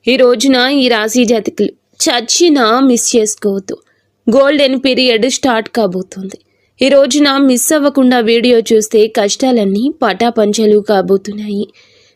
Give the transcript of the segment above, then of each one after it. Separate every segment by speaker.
Speaker 1: ఈ రోజున ఈ రాశి జాతకులు చచ్చినా మిస్ చేసుకోవద్దు. గోల్డెన్ పీరియడ్ స్టార్ట్ కాబోతుంది. ఈ రోజున మిస్ అవ్వకుండా వీడియో చూస్తే కష్టాలన్నీ పటాపంచలు కాబోతున్నాయి.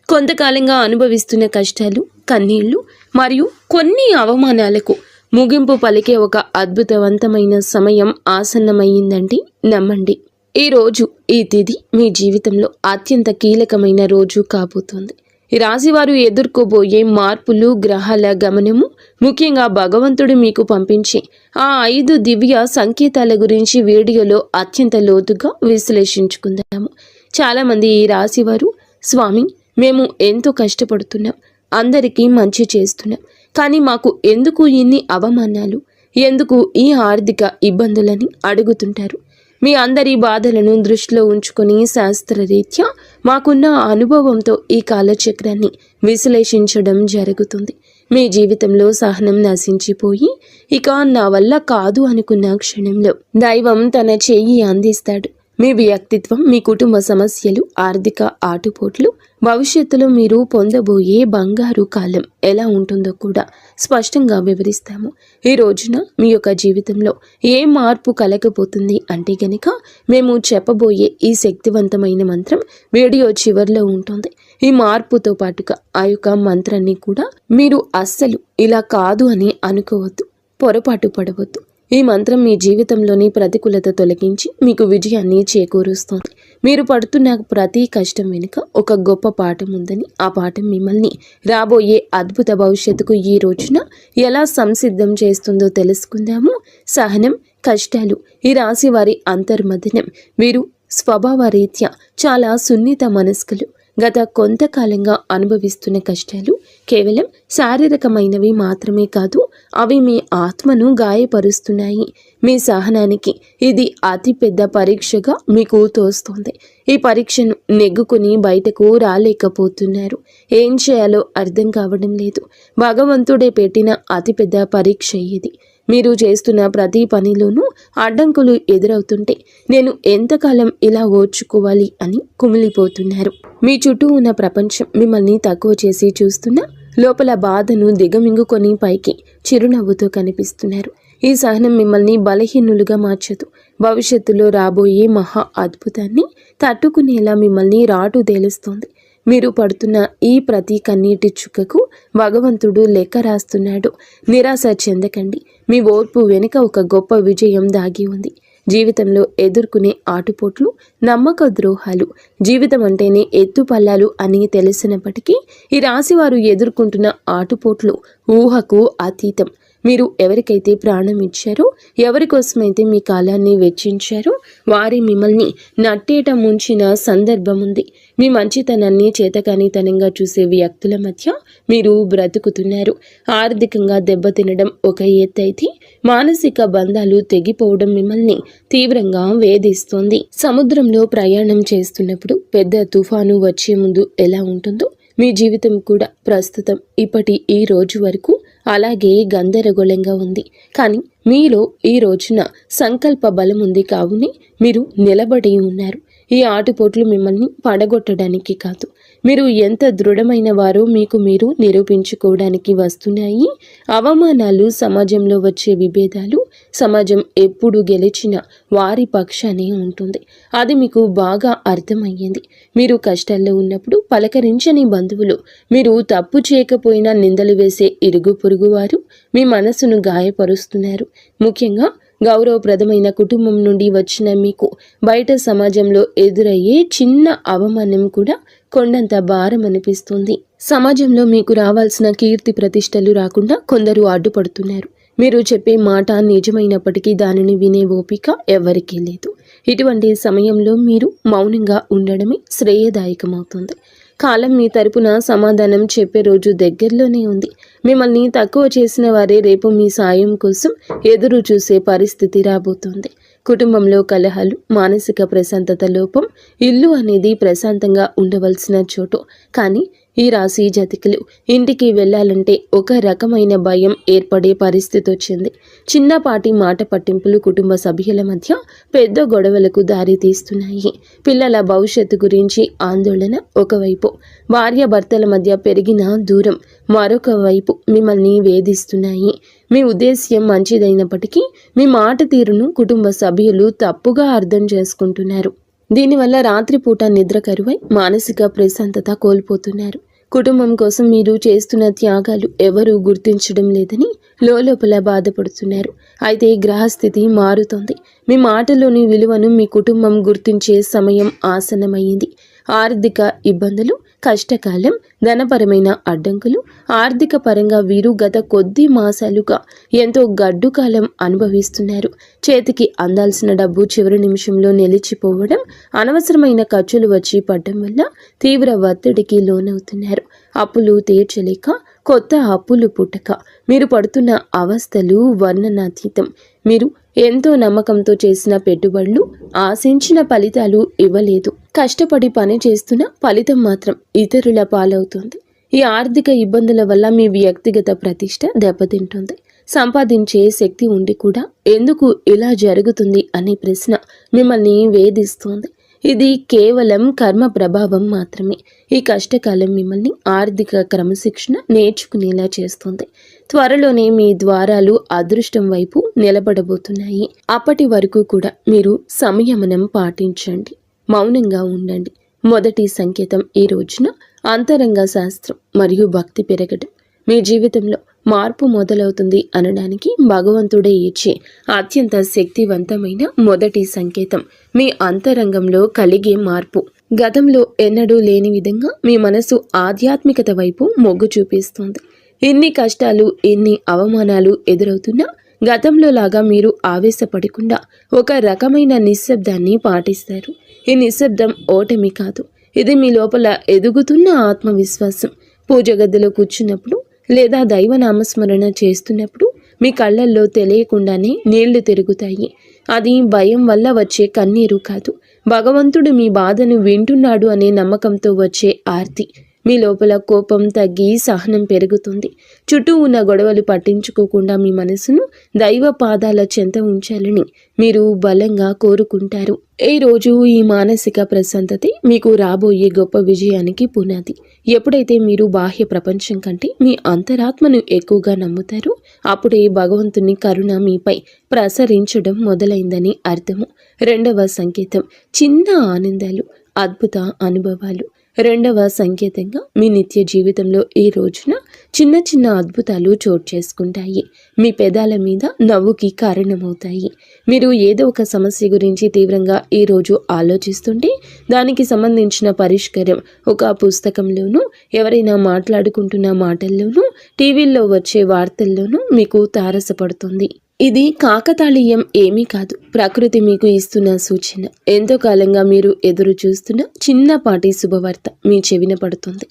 Speaker 1: కొంతకాలంగా అనుభవిస్తున్న కష్టాలు, కన్నీళ్లు మరియు కొన్ని అవమానాలకు ముగింపు పలికే ఒక అద్భుతవంతమైన సమయం ఆసన్నమయ్యిందండి. నమ్మండి. ఈ రోజు, ఈ తిథి మీ జీవితంలో అత్యంత కీలకమైన రోజు కాబోతోంది. ఈ రాశివారు ఎదుర్కోబోయే మార్పులు, గ్రహాల గమనము, ముఖ్యంగా భగవంతుడు మీకు పంపించే ఆ 5 దివ్య సంకేతాల గురించి వీడియోలో అత్యంత లోతుగా విశ్లేషించుకుందాము. చాలామంది ఈ రాశివారు, స్వామి, మేము ఎంతో కష్టపడుతున్నాం, అందరికీ మంచి చేస్తున్నాం, కానీ మాకు ఎందుకు ఇన్ని అవమానాలు, ఎందుకు ఈ ఆర్థిక ఇబ్బందులని అడుగుతుంటారు. మీ అందరి బాధలను దృష్టిలో ఉంచుకొని శాస్త్రరీత్యా మాకున్న అనుభవంతో ఈ కాలచక్రాన్ని విశ్లేషించడం జరుగుతుంది. మీ జీవితంలో సహనం నశించిపోయి ఇక నా వల్ల కాదు అనుకున్న క్షణంలో దైవం తన చెయ్యి అందిస్తాడు. మీ వ్యక్తిత్వం, మీ కుటుంబ సమస్యలు, ఆర్థిక ఆటుపోట్లు, భవిష్యత్తులో మీరు పొందబోయే బంగారు కాలం ఎలా ఉంటుందో కూడా స్పష్టంగా వివరిస్తాము. ఈ రోజున మీ యొక్క జీవితంలో ఏ మార్పు కలగబోతుంది అంటే గనక మేము చెప్పబోయే ఈ శక్తివంతమైన మంత్రం వీడియో చివరిలో ఉంటుంది. ఈ మార్పుతో పాటుగా ఆ యొక్క మంత్రాన్ని కూడా మీరు అస్సలు ఇలా కాదు అని అనుకోవద్దు, పొరపాటు పడవద్దు. ఈ మంత్రం మీ జీవితంలోని ప్రతికూలత తొలగించి మీకు విజయాన్ని చేకూరుస్తుంది. మీరు పడుతున్న ప్రతి కష్టం వెనుక ఒక గొప్ప పాఠం ఉందని, ఆ పాఠం మిమ్మల్ని రాబోయే అద్భుత భవిష్యత్తుకు ఈ రోజున ఎలా సంసిద్ధం చేస్తుందో తెలుసుకుందాము. సహనం, కష్టాలు ఈ రాశి వారి అంతర్మథనం. వీరు స్వభావరీత్యా చాలా సున్నిత మనస్కులు. గత కొంతకాలంగా అనుభవిస్తున్న కష్టాలు కేవలం శారీరకమైనవి మాత్రమే కాదు, అవి మీ ఆత్మను గాయపరుస్తున్నాయి. మీ సహనానికి ఇది అతిపెద్ద పరీక్షగా మీకు తోస్తుంది. ఈ పరీక్షను నెగ్గుకుని బయటకు రాలేకపోతున్నారు. ఏం చేయాలో అర్థం కావడం లేదు. భగవంతుడే పెట్టిన అతిపెద్ద పరీక్ష ఇది. మీరు చేస్తున్న ప్రతి పనిలోనూ అడ్డంకులు ఎదురవుతుంటే నేను ఎంతకాలం ఇలా ఓర్చుకోవాలి అని కుమిలిపోతున్నారు. మీ చుట్టూ ఉన్న ప్రపంచం మిమ్మల్ని తక్కువ చేసి చూస్తున్నా లోపల బాధను దిగమింగుకొని పైకి చిరునవ్వుతో కనిపిస్తున్నారు. ఈ సహనం మిమ్మల్ని బలహీనులుగా మార్చదు. భవిష్యత్తులో రాబోయే మహా అద్భుతాన్ని తట్టుకునేలా మిమ్మల్ని రాటు తేలుస్తోంది. మీరు పడుతున్న ఈ ప్రతి కన్నీటి చుక్కకు భగవంతుడు లెక్క రాస్తున్నాడు. నిరాశ చెందకండి. మీ ఓర్పు వెనుక ఒక గొప్ప విజయం దాగి ఉంది. జీవితంలో ఎదుర్కొనే ఆటుపోట్లు, నమ్మక ద్రోహాలు, జీవితం అంటేనే ఎత్తుపల్లాలు అని తెలిసినప్పటికీ ఈ రాశివారు ఎదుర్కొంటున్న ఆటుపోట్లు ఊహకు అతీతం. మీరు ఎవరికైతే ప్రాణం ఇచ్చారో, ఎవరికోసమైతే మీ కాలాన్ని వెచ్చించారో వారి మిమ్మల్ని నట్టేట ముంచిన సందర్భం ఉంది. మీ మంచితనాన్ని చేతకానితనంగా చూసే వ్యక్తుల మధ్య మీరు బ్రతుకుతున్నారు. ఆర్థికంగా దెబ్బతినడం ఒక ఎత్తైతే మానసిక బంధాలు తెగిపోవడం మిమ్మల్ని తీవ్రంగా వేధిస్తోంది. సముద్రంలో ప్రయాణం చేస్తున్నప్పుడు పెద్ద తుఫాను వచ్చే ముందు ఎలా ఉంటుందో మీ జీవితం కూడా ప్రస్తుతం ఇప్పటి ఈ రోజు వరకు అలాగే గందరగోళంగా ఉంది. కానీ మీలో ఈ రోజున సంకల్ప బలం ఉంది. కావునే మీరు నిలబడి ఉన్నారు. ఈ ఆటుపోట్లు మిమ్మల్ని పడగొట్టడానికి కాదు, మీరు ఎంత దృఢమైన వారో మీకు మీరు నిరూపించుకోవడానికి వస్తున్నాయి. అవమానాలు, సమాజంలో వచ్చే విభేదాలు, సమాజం ఎప్పుడు గెలిచిన వారి పక్షానే ఉంటుంది. అది మీకు బాగా అర్థమయ్యింది. మీరు కష్టాల్లో ఉన్నప్పుడు పలకరించని బంధువులు, మీరు తప్పు చేయకపోయినా నిందలు వేసే ఇరుగు పొరుగు వారు మీ మనసును గాయపరుస్తున్నారు. ముఖ్యంగా గౌరవప్రదమైన కుటుంబం నుండి వచ్చిన మీకు బయట సమాజంలో ఎదురయ్యే చిన్న అవమానం కూడా కొండంత భారం అనిపిస్తుంది. సమాజంలో మీకు రావాల్సిన కీర్తి ప్రతిష్టలు రాకుండా కొందరు అడ్డుపడుతున్నారు. మీరు చెప్పే మాట నిజమైనప్పటికీ దానిని వినే ఓపిక ఎవరికీ లేదు. ఇటువంటి సమయంలో మీరు మౌనంగా ఉండడమే శ్రేయదాయకమవుతుంది. కాలం మీ తరపున సమాధానం చెప్పే రోజు దగ్గరలోనే ఉంది. మిమ్మల్ని తక్కువ చేసిన వారే రేపు మీ సాయం కోసం ఎదురు చూసే పరిస్థితి రాబోతోంది. కుటుంబంలో కలహాలు, మానసిక ప్రశాంతత లోపం, ఇల్లు అనేది ప్రశాంతంగా ఉండవలసిన చోటు, కానీ ఈ రాశి జాతకులు ఇంటికి వెళ్ళాలంటే ఒక రకమైన భయం ఏర్పడే పరిస్థితి వచ్చింది. చిన్నపాటి మాట పట్టింపులు కుటుంబ సభ్యుల మధ్య పెద్ద గొడవలకు దారి తీస్తున్నాయి. పిల్లల భవిష్యత్తు గురించి ఆందోళన ఒకవైపు, భార్యాభర్తల మధ్య పెరిగిన దూరం మరొక వైపు మిమ్మల్ని వేధిస్తున్నాయి. మీ ఉద్దేశ్యం మంచిదైనప్పటికీ మీ మాట తీరును కుటుంబ సభ్యులు తప్పుగా అర్థం చేసుకుంటున్నారు. దీనివల్ల రాత్రిపూట నిద్ర కరువై మానసిక ప్రశాంతత కోల్పోతున్నారు. కుటుంబం కోసం మీరు చేస్తున్న త్యాగాలు ఎవరూ గుర్తించడం లేదని లోపల బాధపడుతున్నారు. అయితే గ్రహస్థితి మారుతోంది. మీ మాటలోని విలువను మీ కుటుంబం గుర్తించే సమయం ఆసన్నమైంది. ఆర్థిక ఇబ్బందులు, కష్టకాలం, ధనపరమైన అడ్డంకులు, ఆర్థిక పరంగా వీరు గత కొద్ది మాసాలుగా ఎంతో గడ్డు కాలం అనుభవిస్తున్నారు. చేతికి అందాల్సిన డబ్బు చివరి నిమిషంలో నిలిచిపోవడం, అనవసరమైన ఖర్చులు వచ్చి పడడం వల్ల తీవ్ర ఒత్తిడికి లోనవుతున్నారు. అప్పులు తీర్చలేక కొత్త అప్పులు పుట్టక మీరు పడుతున్న అవస్థలు వర్ణనాతీతం. మీరు ఎంతో నమ్మకంతో చేసిన పెట్టుబడులు ఆశించిన ఫలితాలు ఇవ్వలేదు. కష్టపడి పని చేస్తున్న ఫలితం మాత్రం ఇతరుల పాలవుతుంది. ఈ ఆర్థిక ఇబ్బందుల వల్ల మీ వ్యక్తిగత ప్రతిష్ట దెబ్బతింటుంది. సంపాదించే శక్తి ఉండి కూడా ఎందుకు ఇలా జరుగుతుంది అనే ప్రశ్న మిమ్మల్ని వేధిస్తోంది. ఇది కేవలం కర్మ ప్రభావం మాత్రమే. ఈ కష్టకాలం మిమ్మల్ని ఆర్థిక క్రమశిక్షణ నేర్చుకునేలా చేస్తుంది. త్వరలోనే మీ ద్వారాలు అదృష్టం వైపు నిలబడబోతున్నాయి. అప్పటి వరకు కూడా మీరు సంయమనం పాటించండి, మౌనంగా ఉండండి. మొదటి సంకేతం ఈ రోజున అంతరంగ శాస్త్రం మరియు భక్తి పెరగడం. మీ జీవితంలో మార్పు మొదలవుతుంది అనడానికి భగవంతుడే ఇచ్చే అత్యంత శక్తివంతమైన మొదటి సంకేతం మీ అంతరంగంలో కలిగే మార్పు. గతంలో ఎన్నడూ లేని విధంగా మీ మనసు ఆధ్యాత్మికత వైపు మొగ్గు చూపిస్తుంది. ఎన్ని కష్టాలు, ఎన్ని అవమానాలు ఎదురవుతున్నా గతంలో లాగా మీరు ఆవేశపడకుండా ఒక రకమైన నిశ్శబ్దాన్ని పాటిస్తారు. ఈ నిశ్శబ్దం ఓటమి కాదు, ఇది మీ లోపల ఎదుగుతున్న ఆత్మవిశ్వాసం. పూజ గదిలో కూర్చున్నప్పుడు లేదా దైవ నామస్మరణ చేస్తున్నప్పుడు మీ కళ్ళల్లో తెలియకుండానే నీళ్లు తిరుగుతాయి. అది భయం వల్ల వచ్చే కన్నీరు కాదు, భగవంతుడు మీ బాధను వింటున్నాడు అనే నమ్మకంతో వచ్చే ఆర్తి. మీ లోపల కోపం తగ్గి సహనం పెరుగుతుంది. చుట్టూ ఉన్న గొడవలు పట్టించుకోకుండా మీ మనసును దైవ పాదాల చెంత ఉంచాలని మీరు బలంగా కోరుకుంటారు. ఈ రోజు ఈ మానసిక ప్రశాంతతే మీకు రాబోయే గొప్ప విజయానికి పునాది. ఎప్పుడైతే మీరు బాహ్య ప్రపంచం కంటే మీ అంతరాత్మను ఎక్కువగా నమ్ముతారో అప్పుడే భగవంతుని కరుణ మీపై ప్రసరించడం మొదలైందని అర్థము. రెండవ సంకేతం చిన్న ఆనందాలు, అద్భుత అనుభవాలు. రెండవ సంకేతంగా మీ నిత్య జీవితంలో ఈ రోజున చిన్న చిన్న అద్భుతాలు చోటు చేసుకుంటాయి. మీ పెదాల మీద నవ్వుకి కారణమవుతాయి. మీరు ఏదో ఒక సమస్య గురించి తీవ్రంగా ఈరోజు ఆలోచిస్తుంటే దానికి సంబంధించిన పరిష్కారం ఒక పుస్తకంలోనూ, ఎవరైనా మాట్లాడుకుంటున్న మాటల్లోనూ, టీవీల్లో వచ్చే వార్తల్లోనూ మీకు తారసపడుతుంది. ఇది కాకతాళీయం ఏమీ కాదు, ప్రకృతి మీకు ఇస్తున్న సూచన. ఎంతో కాలంగా మీరు ఎదురు చూస్తున్న చిన్నపాటి శుభవార్త మీ చెవిన పడుతుంది.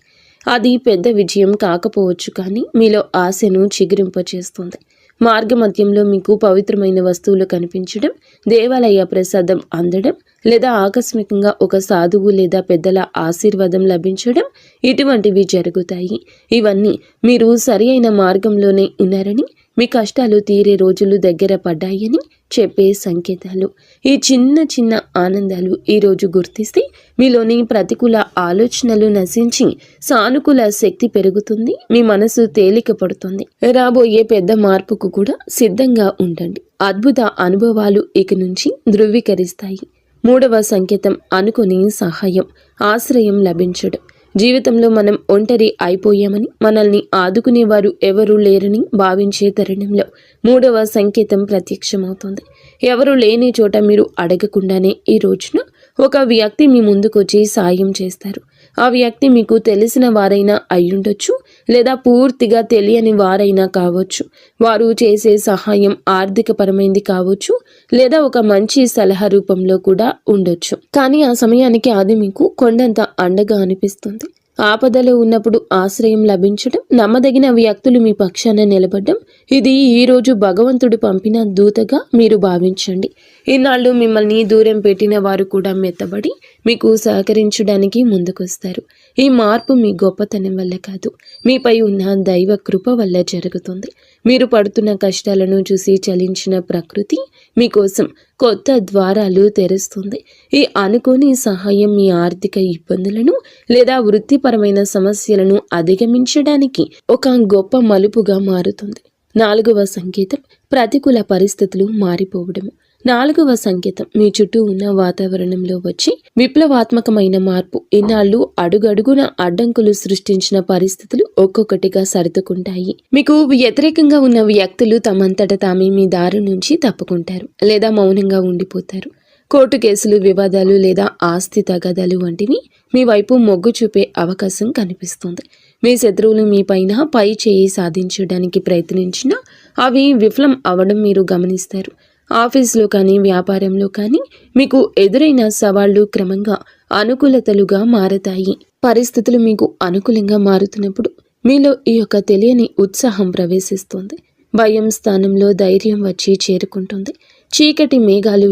Speaker 1: అది పెద్ద విజయం కాకపోవచ్చు, కానీ మీలో ఆశను చిగురింపచేస్తుంది. మార్గమధ్యంలో మీకు పవిత్రమైన వస్తువులు కనిపించడం, దేవాలయ ప్రసాదం అందడం, లేదా ఆకస్మికంగా ఒక సాధువు లేదా పెద్దల ఆశీర్వాదం లభించడం, ఇటువంటివి జరుగుతాయి. ఇవన్నీ మీరు సరి అయిన మార్గంలోనే ఉన్నారని, మీ కష్టాలు తీరే రోజులు దగ్గర పడ్డాయని చెప్పే సంకేతాలు. ఈ చిన్న చిన్న ఆనందాలు ఈరోజు గుర్తిస్తే మీలోని ప్రతికూల ఆలోచనలు నశించి సానుకూల శక్తి పెరుగుతుంది. మీ మనసు తేలిక పడుతుంది. రాబోయే పెద్ద మార్పుకు కూడా సిద్ధంగా ఉండండి. అద్భుత అనుభవాలు ఇక నుంచి ధృవీకరిస్తాయి. మూడవ సంకేతం అనుకుని సహాయం, ఆశ్రయం లభించడం. జీవితంలో మనం ఒంటరి అయిపోయామని, మనల్ని ఆదుకునేవారు ఎవరూ లేరని భావించే తరుణంలో మూడవ సంకేతం ప్రత్యక్షమవుతుంది. ఎవరు లేని చోట మీరు అడగకుండానే ఈ రోజున ఒక వ్యక్తి మీ ముందుకొచ్చి సాయం చేస్తారు. ఆ వ్యక్తి మీకు తెలిసిన వారైనా అయ్యుండొచ్చు, లేదా పూర్తిగా తెలియని వారైనా కావచ్చు. వారు చేసే సహాయం ఆర్థికపరమైంది కావచ్చు, లేదా ఒక మంచి సలహా రూపంలో కూడా ఉండొచ్చు. కానీ ఆ సమయానికి అది మీకు కొండంత అండగా అనిపిస్తుంది. ఆపదలో ఉన్నప్పుడు ఆశ్రయం లభించడం, నమ్మదగిన వ్యక్తులు మీ పక్షాన నిలబడడం, ఇది ఈరోజు భగవంతుడు పంపిన దూతగా మీరు భావించండి. ఇన్నాళ్ళు మిమ్మల్ని దూరం పెట్టిన వారు కూడా మెత్తబడి మీకు సహకరించడానికి ముందుకొస్తారు. ఈ మార్పు మీ గొప్పతనం వల్ల కాదు, మీపై ఉన్న దైవ కృప వల్ల జరుగుతుంది. మీరు పడుతున్న కష్టాలను చూసి చలించిన ప్రకృతి మీకోసం కొత్త ద్వారాలు తెరుస్తుంది. ఈ అనుకోని సహాయం మీ ఆర్థిక ఇబ్బందులను లేదా వృత్తిపరమైన సమస్యలను అధిగమించడానికి ఒక గొప్ప మలుపుగా మారుతుంది. 4వ సంకేతం ప్రతికూల పరిస్థితులు మారిపోవడము. 4వ సంకేతం మీ చుట్టూ ఉన్న వాతావరణంలో వచ్చి విప్లవాత్మకమైన మార్పు. ఇన్నాళ్ళు అడుగడుగున అడ్డంకులు సృష్టించిన పరిస్థితులు ఒక్కొక్కటిగా సర్దుకుంటాయి. మీకు వ్యతిరేకంగా ఉన్న వ్యక్తులు తమంతట తామే మీ దారి నుంచి తప్పుకుంటారు లేదా మౌనంగా ఉండిపోతారు. కోర్టు కేసులు, వివాదాలు లేదా ఆస్తి తగాదాలు వంటివి మీ వైపు మొగ్గు చూపే అవకాశం కనిపిస్తుంది. మీ శత్రువులు మీ పైన పై చేయి సాధించడానికి ప్రయత్నించినా అవి విఫలం అవడం మీరు గమనిస్తారు. ఆఫీసులో కానీ వ్యాపారంలో కానీ మీకు ఎదురైన సవాళ్లు క్రమంగా అనుకూలతలుగా మారతాయి. పరిస్థితులు మీకు అనుకూలంగా మారుతున్నప్పుడు మీలో ఈ యొక్క తెలియని ఉత్సాహం ప్రవేశిస్తుంది. భయం స్థానంలో ధైర్యం వచ్చి చేరుకుంటుంది. చీకటి మేఘాలు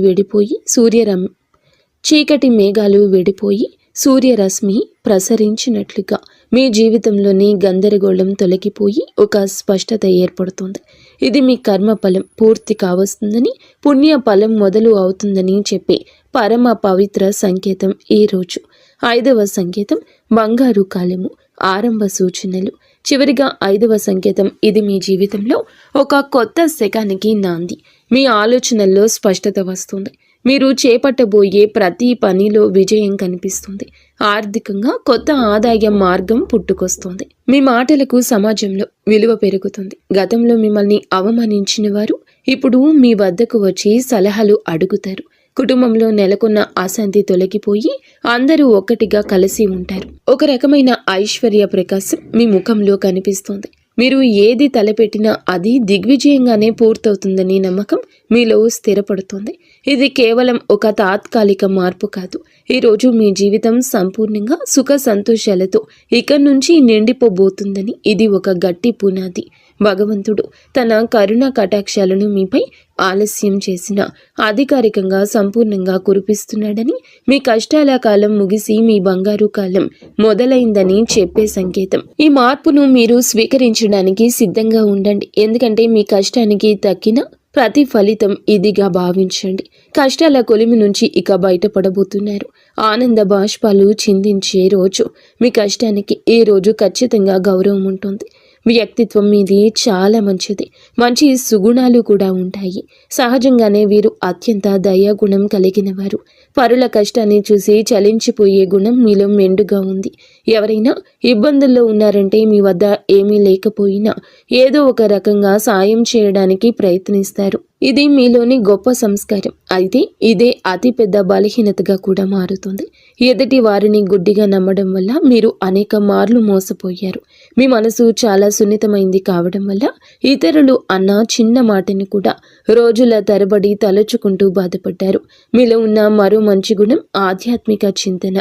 Speaker 1: వెడిపోయి సూర్యరశ్మి ప్రసరించినట్లుగా మీ జీవితంలోని గందరగోళం తొలగిపోయి ఒక స్పష్టత ఏర్పడుతుంది. ఇది మీ కర్మ ఫలం పూర్తి కావస్తుందని, పుణ్య ఫలం మొదలు అవుతుందని చెప్పే పరమ పవిత్ర సంకేతం ఈ రోజు. 5వ సంకేతం బంగారు కాలము, ఆరంభ సూచనలు. చివరిగా 5వ సంకేతం, ఇది మీ జీవితంలో ఒక కొత్త శకానికి నాంది. మీ ఆలోచనల్లో స్పష్టత వస్తుంది. మీరు చేపట్టబోయే ప్రతి పనిలో విజయం కనిపిస్తుంది. ఆర్థికంగా కొత్త ఆదాయ మార్గం పుట్టుకొస్తుంది. మీ మాటలకు సమాజంలో విలువ పెరుగుతుంది. గతంలో మిమ్మల్ని అవమానించిన వారు ఇప్పుడు మీ వద్దకు వచ్చి సలహాలు అడుగుతారు. కుటుంబంలో నెలకొన్న అశాంతి తొలగిపోయి అందరూ ఒక్కటిగా కలిసి ఉంటారు. ఒక రకమైన ఐశ్వర్య ప్రకాశం మీ ముఖంలో కనిపిస్తుంది. మీరు ఏది తలపెట్టినా అది దిగ్విజయంగానే పూర్తవుతుందని నమ్మకం మీలో స్థిరపడుతుంది. ఇది కేవలం ఒక తాత్కాలిక మార్పు కాదు. ఈరోజు మీ జీవితం సంపూర్ణంగా సుఖ సంతోషాలతో ఇక్కడి నుంచి నిండిపోబోతుందని ఇది ఒక గట్టి పునాది. భగవంతుడు తన కరుణ కటాక్షాలను మీపై ఆలస్యం చేసిన అధికారికంగా సంపూర్ణంగా కురిపిస్తున్నాడని, మీ కష్టాల కాలం ముగిసి మీ బంగారు కాలం మొదలైందని చెప్పే సంకేతం. ఈ మార్పును మీరు స్వీకరించడానికి సిద్ధంగా ఉండండి. ఎందుకంటే మీ కష్టానికి తక్కిన ప్రతి ఫలితం ఇదిగా భావించండి. కష్టాల కొలిమి నుంచి ఇక బయటపడబోతున్నారు. ఆనంద బాష్పాలు చిందించే రోజు. మీ కష్టానికి ఈ రోజు ఖచ్చితంగా గౌరవం ఉంటుంది. వ్యక్తిత్వం మీది చాలా మంచిది. మంచి సుగుణాలు కూడా ఉంటాయి. సహజంగానే వీరు అత్యంత దయాగుణం కలిగిన వారు. పరుల కష్టాన్ని చూసి చలించిపోయే గుణం మీలో మెండుగా ఉంది. ఎవరైనా ఇబ్బందుల్లో ఉన్నారంటే మీ వద్ద ఏమీ లేకపోయినా ఏదో ఒక రకంగా సాయం చేయడానికి ప్రయత్నిస్తారు. ఇది మీలోని గొప్ప సంస్కారం. అయితే ఇదే అతిపెద్ద బలహీనతగా కూడా మారుతుంది. ఎదుటి వారిని గుడ్డిగా నమ్మడం వల్ల మీరు అనేక మార్లు మోసపోయారు. మీ మనసు చాలా సున్నితమైంది కావడం వల్ల ఇతరులు అన్న చిన్న మాటని కూడా రోజుల తరబడి తలుచుకుంటూ బాధపడ్డారు. మీలో ఉన్న మరో మంచి గుణం ఆధ్యాత్మిక చింతన.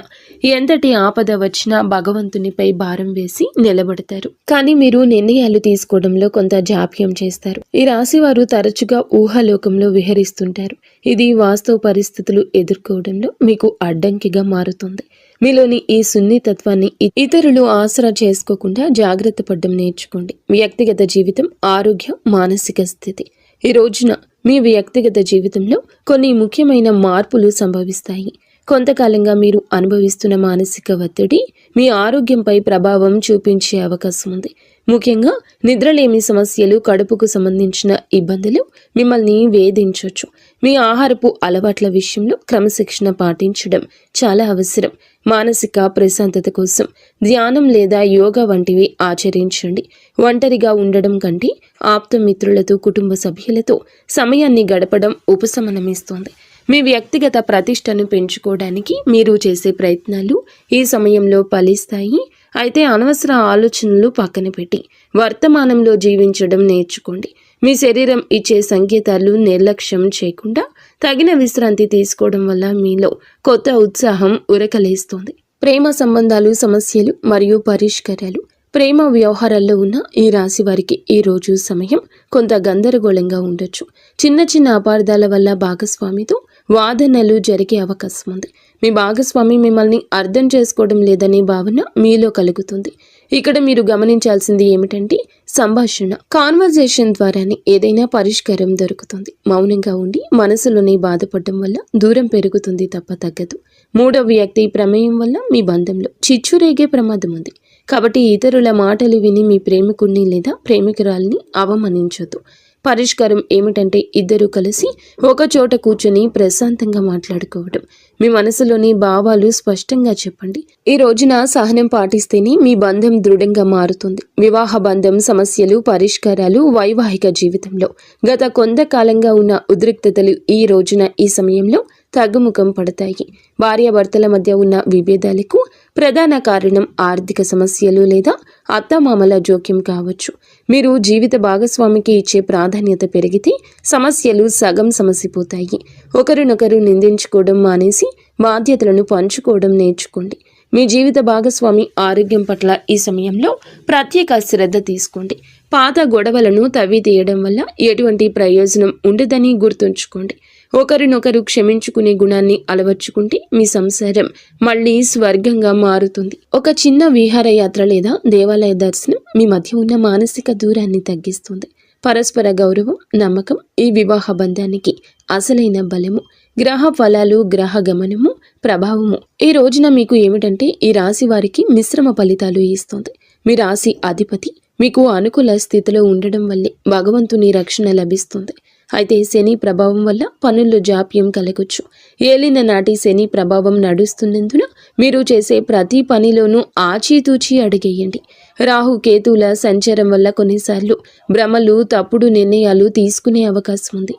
Speaker 1: ఎంతటి ఆపద వచ్చినా భగవంతునిపై భారం వేసి నిలబడతారు. కానీ మీరు నిర్ణయాలు తీసుకోవడంలో కొంత జాప్యం చేస్తారు. ఈ రాశి వారు తరచుగా ఊహాలోకంలో విహరిస్తుంటారు. ఇది వాస్తవ పరిస్థితులు ఎదుర్కోవడంలో మీకు అడ్డంకిగా మారుతుంది. మీలోని ఈ సున్నితత్వాన్ని ఇతరులు ఆసరా చేసుకోకుండా జాగ్రత్త పడడం నేర్చుకోండి. వ్యక్తిగత జీవితం, ఆరోగ్యం, మానసిక స్థితి. ఈ రోజున మీ వ్యక్తిగత జీవితంలో కొన్ని ముఖ్యమైన మార్పులు సంభవిస్తాయి. కొంతకాలంగా మీరు అనుభవిస్తున్న మానసిక ఒత్తిడి మీ ఆరోగ్యంపై ప్రభావం చూపించే అవకాశం ఉంది. ముఖ్యంగా నిద్రలేమి సమస్యలు, కడుపుకు సంబంధించిన ఇబ్బందులు మిమ్మల్ని వేధించవచ్చు. మీ ఆహారపు అలవాట్ల విషయంలో క్రమశిక్షణ పాటించడం చాలా అవసరం. మానసిక ప్రశాంతత కోసం ధ్యానం లేదా యోగా వంటివి ఆచరించండి. ఒంటరిగా ఉండడం కంటే ఆప్తమిత్రులతో, కుటుంబ సభ్యులతో సమయాన్ని గడపడం ఉపశమనమిస్తుంది. మీ వ్యక్తిగత ప్రతిష్టను పెంచుకోవడానికి మీరు చేసే ప్రయత్నాలు ఈ సమయంలో ఫలిస్తాయి. అయితే అనవసర ఆలోచనలు పక్కన పెట్టి వర్తమానంలో జీవించడం నేర్చుకోండి. మీ శరీరం ఇచ్చే సంకేతాలు నిర్లక్ష్యం చేయకుండా తగిన విశ్రాంతి తీసుకోవడం వల్ల మీలో కొత్త ఉత్సాహం ఉరకలేస్తుంది. ప్రేమ సంబంధాలు, సమస్యలు మరియు పరిష్కారాలు. ప్రేమ వ్యవహారాల్లో ఉన్న ఈ రాశి వారికి ఈ రోజు సమయం కొంత గందరగోళంగా ఉండొచ్చు. చిన్న చిన్న అపార్థాల వల్ల భాగస్వామితో వాదనలు జరిగే అవకాశం ఉంది. మీ భాగస్వామి మిమ్మల్ని అర్థం చేసుకోవడం లేదనే భావన మీలో కలుగుతుంది. ఇక్కడ మీరు గమనించాల్సింది ఏమిటంటే సంభాషణ, కాన్వర్జేషన్ ద్వారానే ఏదైనా పరిష్కారం దొరుకుతుంది. మౌనంగా ఉండి మనసులోనే బాధపడడం వల్ల దూరం పెరుగుతుంది తప్ప తగ్గదు. మూడవ వ్యక్తి ప్రమేయం వల్ల మీ బంధంలో చిచ్చురేగే ప్రమాదం ఉంది. కాబట్టి ఇతరుల మాటలు విని మీ ప్రేమికుడిని లేదా ప్రేమికురాల్ని అవమానించొద్దు. పరిష్కారం ఏమిటంటే ఇద్దరూ కలిసి ఒక చోట కూర్చొని ప్రశాంతంగా మాట్లాడుకోవడం. మీ మనసులోని భావాలు స్పష్టంగా చెప్పండి. ఈ రోజున సహనం పాటిస్తేనే మీ బంధం దృఢంగా మారుతుంది. వివాహ బంధం సమస్యలు పరిష్కారాలు వైవాహిక జీవితంలో గత కొంతకాలంగా ఉన్న ఉద్రిక్తతలు ఈ రోజున ఈ సమయంలో తగ్గుముఖం పడతాయి. భార్యాభర్తల మధ్య ఉన్న విభేదాలకు ప్రధాన కారణం ఆర్థిక సమస్యలు లేదా అత్తమామల జోక్యం కావచ్చు. మీరు జీవిత భాగస్వామికి ఇచ్చే ప్రాధాన్యత పెరిగితే సమస్యలు సగం సమసిపోతాయి. ఒకరినొకరు నిందించుకోవడం మానేసి బాధ్యతలను పంచుకోవడం నేర్చుకోండి. మీ జీవిత భాగస్వామి ఆరోగ్యం పట్ల ఈ సమయంలో ప్రత్యేక శ్రద్ధ తీసుకోండి. పాత గొడవలను తవ్వి తీయడం వల్ల ఎటువంటి ప్రయోజనం ఉండదని గుర్తుంచుకోండి. ఒకరినొకరు క్షమించుకునే గుణాన్ని అలవర్చుకుంటే మీ సంసారం మళ్ళీ స్వర్గంగా మారుతుంది. ఒక చిన్న విహారయాత్ర లేదా దేవాలయ దర్శనం మీ మధ్య ఉన్న మానసిక దూరాన్ని తగ్గిస్తుంది. పరస్పర గౌరవం, నమ్మకం ఈ వివాహ బంధానికి అసలైన బలము. గ్రహ ఫలాలు, గ్రహ గమనము, ప్రభావము ఈ రోజున మీకు ఏమిటంటే ఈ రాశి వారికి మిశ్రమ ఫలితాలు ఇస్తుంది. మీ రాశి అధిపతి మీకు అనుకూల స్థితిలో ఉండడం వల్లే భగవంతుని రక్షణ లభిస్తుంది. అయితే శని ప్రభావం వల్ల పనుల్లో జాప్యం కలగొచ్చు. ఏలిన నాటి శని ప్రభావం నడుస్తున్నందున మీరు చేసే ప్రతి పనిలోనూ ఆచితూచి అడిగేయండి. రాహు కేతువుల సంచారం వల్ల కొన్నిసార్లు భ్రమలు, తప్పుడు నిర్ణయాలు తీసుకునే అవకాశం ఉంది.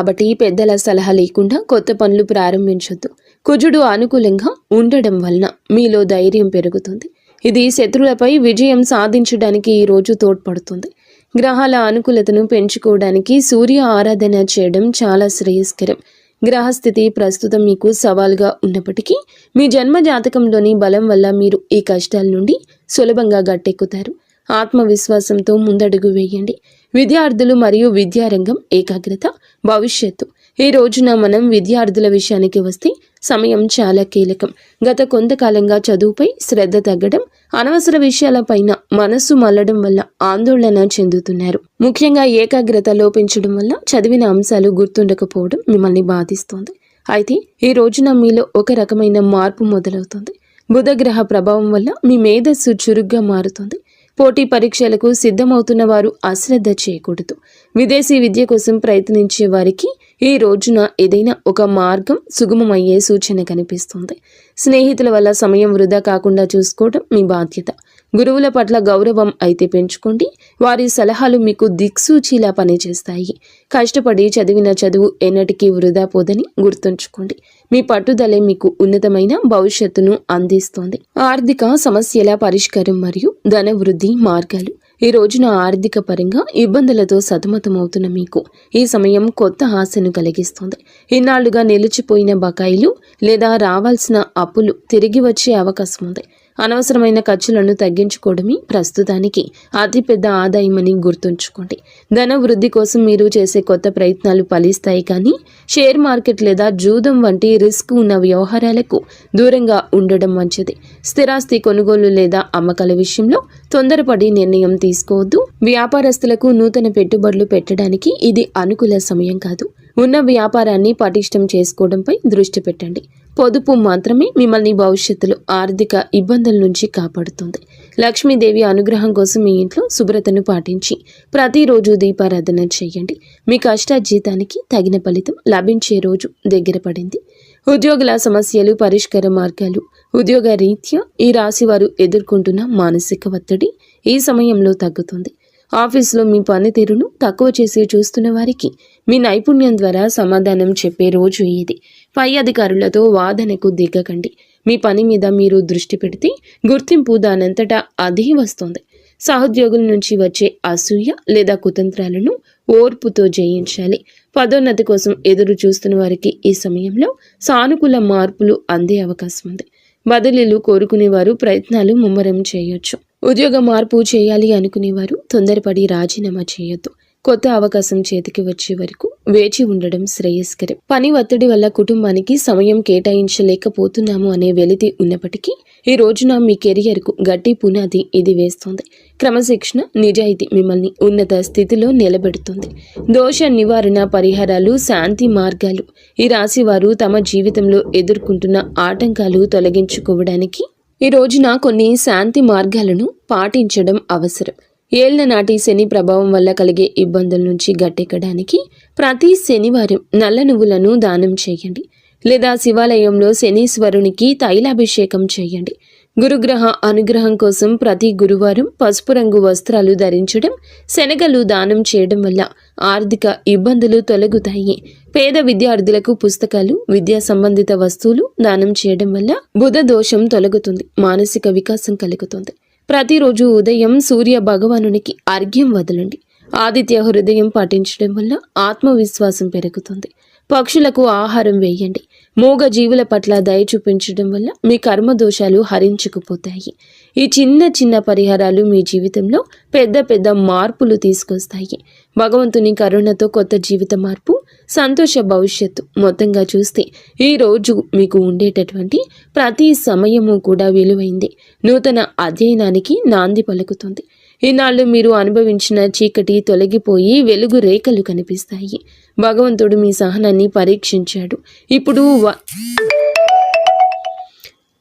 Speaker 1: కాబట్టి పెద్దల సలహా లేకుండా కొత్త పనులు ప్రారంభించొద్దు. కుజుడు అనుకూలంగా ఉండడం వలన మీలో ధైర్యం పెరుగుతుంది. ఇది శత్రువులపై విజయం సాధించడానికి ఈ రోజు తోడ్పడుతుంది. గ్రహాల అనుకూలతను పెంచుకోవడానికి సూర్య ఆరాధన చేయడం చాలా శ్రేయస్కరం. గ్రహస్థితి ప్రస్తుతం మీకు సవాల్గా ఉన్నప్పటికీ మీ జన్మ జాతకంలోని బలం వల్ల మీరు ఈ కష్టాల నుండి సులభంగా గట్టెక్కుతారు. ఆత్మవిశ్వాసంతో ముందడుగు వేయండి. విద్యార్థులు మరియు విద్యారంగం ఏకాగ్రత, భవిష్యత్తు ఈ రోజున మనం విద్యార్థుల విషయానికి వస్తే సమయం చాలా కీలకం. గత కొంతకాలంగా చదువుపై శ్రద్ధ తగ్గడం, అనవసర విషయాలపైన మనస్సు మళ్లడం వల్ల ఆందోళన చెందుతున్నారు. ముఖ్యంగా ఏకాగ్రత లోపించడం వల్ల చదివిన అంశాలు గుర్తుండకపోవడం మిమ్మల్ని బాధిస్తోంది. అయితే ఈ రోజున మీలో ఒక రకమైన మార్పు మొదలవుతుంది. బుధగ్రహ ప్రభావం వల్ల మీ మేధస్సు చురుగ్గా మారుతుంది. పోటీ పరీక్షలకు సిద్ధమవుతున్న వారు అశ్రద్ధ చేయకూడదు. విదేశీ విద్య కోసం ప్రయత్నించే వారికి ఈ రోజున ఏదైనా ఒక మార్గం సుగమమయ్యే సూచన కనిపిస్తుంది. స్నేహితుల వల్ల సమయం వృధా కాకుండా చూసుకోవడం మీ బాధ్యత. గురువుల పట్ల గౌరవం అయితే పెంచుకోండి. వారి సలహాలు మీకు దిక్సూచిలా పనిచేస్తాయి. కష్టపడి చదివిన చదువు ఎన్నటికీ వృధా పోదని గుర్తుంచుకోండి. మీ పట్టుదలే మీకు ఉన్నతమైన భవిష్యత్తును అందిస్తోంది. ఆర్థిక సమస్యల పరిష్కారం మరియు ధన వృద్ధి మార్గాలు ఈ రోజున ఆర్థిక పరంగా ఇబ్బందులతో సతమతమవుతున్న మీకు ఈ సమయం కొత్త ఆశను కలిగిస్తుంది. ఇన్నాళ్లుగా నిలిచిపోయిన బకాయిలు లేదా రావాల్సిన అప్పులు తిరిగి వచ్చే అవకాశం ఉంది. అనవసరమైన ఖర్చులను తగ్గించుకోవడమే ప్రస్తుతానికి అతిపెద్ద ఆదాయమని గుర్తుంచుకోండి. ధన వృద్ధి కోసం మీరు చేసే కొత్త ప్రయత్నాలు ఫలిస్తాయి, కానీ షేర్ మార్కెట్ లేదా జూదం వంటి రిస్క్ ఉన్న వ్యవహారాలకు దూరంగా ఉండడం మంచిది. స్థిరాస్తి కొనుగోలు లేదా అమ్మకాల విషయంలో తొందరపడి నిర్ణయం తీసుకోవద్దు. వ్యాపారస్తులకు నూతన పెట్టుబడులు పెట్టడానికి ఇది అనుకూల సమయం కాదు. ఉన్న వ్యాపారాన్ని పటిష్టం చేసుకోవడంపై దృష్టి పెట్టండి. పొదుపు మాత్రమే మిమ్మల్ని భవిష్యత్తులో ఆర్థిక ఇబ్బందుల నుంచి కాపాడుతుంది. లక్ష్మీదేవి అనుగ్రహం కోసం మీ ఇంట్లో శుభ్రతను పాటించి ప్రతిరోజు దీపారాధన చేయండి. మీ కష్టార్జితానికి తగిన ఫలితం లభించే రోజు దగ్గర పడింది. ఉద్యోగుల సమస్యలు, పరిష్కార మార్గాలు. ఉద్యోగ రీత్యా ఈ రాశివారు ఎదుర్కొంటున్న మానసిక ఒత్తిడి ఈ సమయంలో తగ్గుతుంది. ఆఫీసులో మీ పనితీరును తక్కువ చేసి చూస్తున్న వారికి మీ నైపుణ్యం ద్వారా సమాధానం చెప్పే రోజు ఇది. పై అధికారులతో వాదనకు దిగకండి. మీ పని మీద మీరు దృష్టి పెడితే గుర్తింపు దానంతటా అదే వస్తుంది. సహోద్యోగుల నుంచి వచ్చే అసూయ లేదా కుతంత్రాలను ఓర్పుతో జయించాలి. పదోన్నతి కోసం ఎదురు చూస్తున్న వారికి ఈ సమయంలో సానుకూల మార్పులు అందే అవకాశం ఉంది. బదిలీలు కోరుకునేవారు ప్రయత్నాలు ముమ్మరం చేయొచ్చు. ఉద్యోగ మార్పు చేయాలి అనుకునేవారు తొందరపడి రాజీనామా చేయొద్దు. కొత్త అవకాశం చేతికి వచ్చే వరకు వేచి ఉండడం శ్రేయస్కరం. పని ఒత్తిడి వల్ల కుటుంబానికి సమయం కేటాయించలేకపోతున్నాము అనే వెలితి ఉన్నప్పటికీ ఈ రోజున మీ కెరియర్కు గట్టి పునాది ఇది వేస్తుంది. క్రమశిక్షణ, నిజాయితీ మిమ్మల్ని ఉన్నత స్థితిలో నిలబెడుతుంది. దోష నివారణ పరిహారాలు, శాంతి మార్గాలు. ఈ రాశి వారు తమ జీవితంలో ఎదుర్కొంటున్న ఆటంకాలు తొలగించుకోవడానికి ఈ రోజున కొన్ని శాంతి మార్గాలను పాటించడం అవసరం. ఏళ్ల నాటి శని ప్రభావం వల్ల కలిగే ఇబ్బందుల నుంచి గట్టెక్కడానికి ప్రతి శనివారం నల్ల నువ్వులను దానం చేయండి, లేదా శివాలయంలో శనీశ్వరునికి తైలాభిషేకం చేయండి. గురుగ్రహ అనుగ్రహం కోసం ప్రతి గురువారం పసుపు రంగు వస్త్రాలు ధరించడం, శనగలు దానం చేయడం వల్ల ఆర్థిక ఇబ్బందులు తొలగుతాయి. పేద విద్యార్థులకు పుస్తకాలు, విద్యా సంబంధిత వస్తువులు దానం చేయడం వల్ల బుధ దోషం తొలగుతుంది, మానసిక వికాసం కలుగుతుంది. ప్రతిరోజు ఉదయం సూర్య భగవానునికి అర్ఘ్యం వదలండి. ఆదిత్య హృదయం పాటించడం వల్ల ఆత్మవిశ్వాసం పెరుగుతుంది. పక్షులకు ఆహారం వేయండి. మూగ జీవుల పట్ల దయ చూపించడం వల్ల మీ కర్మ దోషాలు హరించుకుపోతాయి. ఈ చిన్న చిన్న పరిహారాలు మీ జీవితంలో పెద్ద పెద్ద మార్పులు తీసుకొస్తాయి. భగవంతుని కరుణతో కొత్త జీవిత మార్పు, సంతోష భవిష్యత్తు. మొత్తంగా చూస్తే ఈ రోజు మీకు ఉండేటటువంటి ప్రతి సమయము కూడా విలువైంది. నూతన అధ్యయనానికి నాంది పలుకుతుంది. ఈనాళ్ళు మీరు అనుభవించిన చీకటి తొలగిపోయి వెలుగు రేఖలు కనిపిస్తాయి. భగవంతుడు మీ సహనాన్ని పరీక్షించాడు.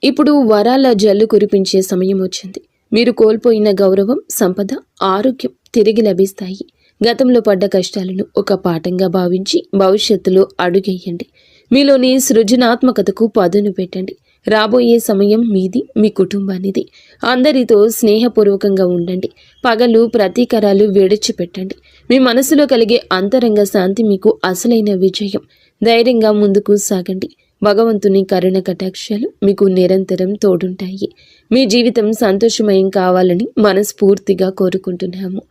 Speaker 1: ఇప్పుడు వరాల జల్లు కురిపించే సమయం వచ్చింది. మీరు కోల్పోయిన గౌరవం, సంపద, ఆరోగ్యం తిరిగి లభిస్తాయి. గతంలో పడ్డ కష్టాలను ఒక పాఠంగా భావించి భవిష్యత్తులో అడుగేయండి. మీలోని సృజనాత్మకతకు పదును పెట్టండి. రాబోయే సమయం మీది, మీ కుటుంబానిది. అందరితో స్నేహపూర్వకంగా ఉండండి. పగలు ప్రతీకారాలు విడిచిపెట్టండి. మీ మనసులో కలిగే అంతరంగ శాంతి మీకు అసలైన విజయం. ధైర్యంగా ముందుకు సాగండి. భగవంతుని కరుణ కటాక్షాలు మీకు నిరంతరం తోడుంటాయి. మీ జీవితం సంతోషమయం కావాలని మనస్ఫూర్తిగా కోరుకుంటున్నాము.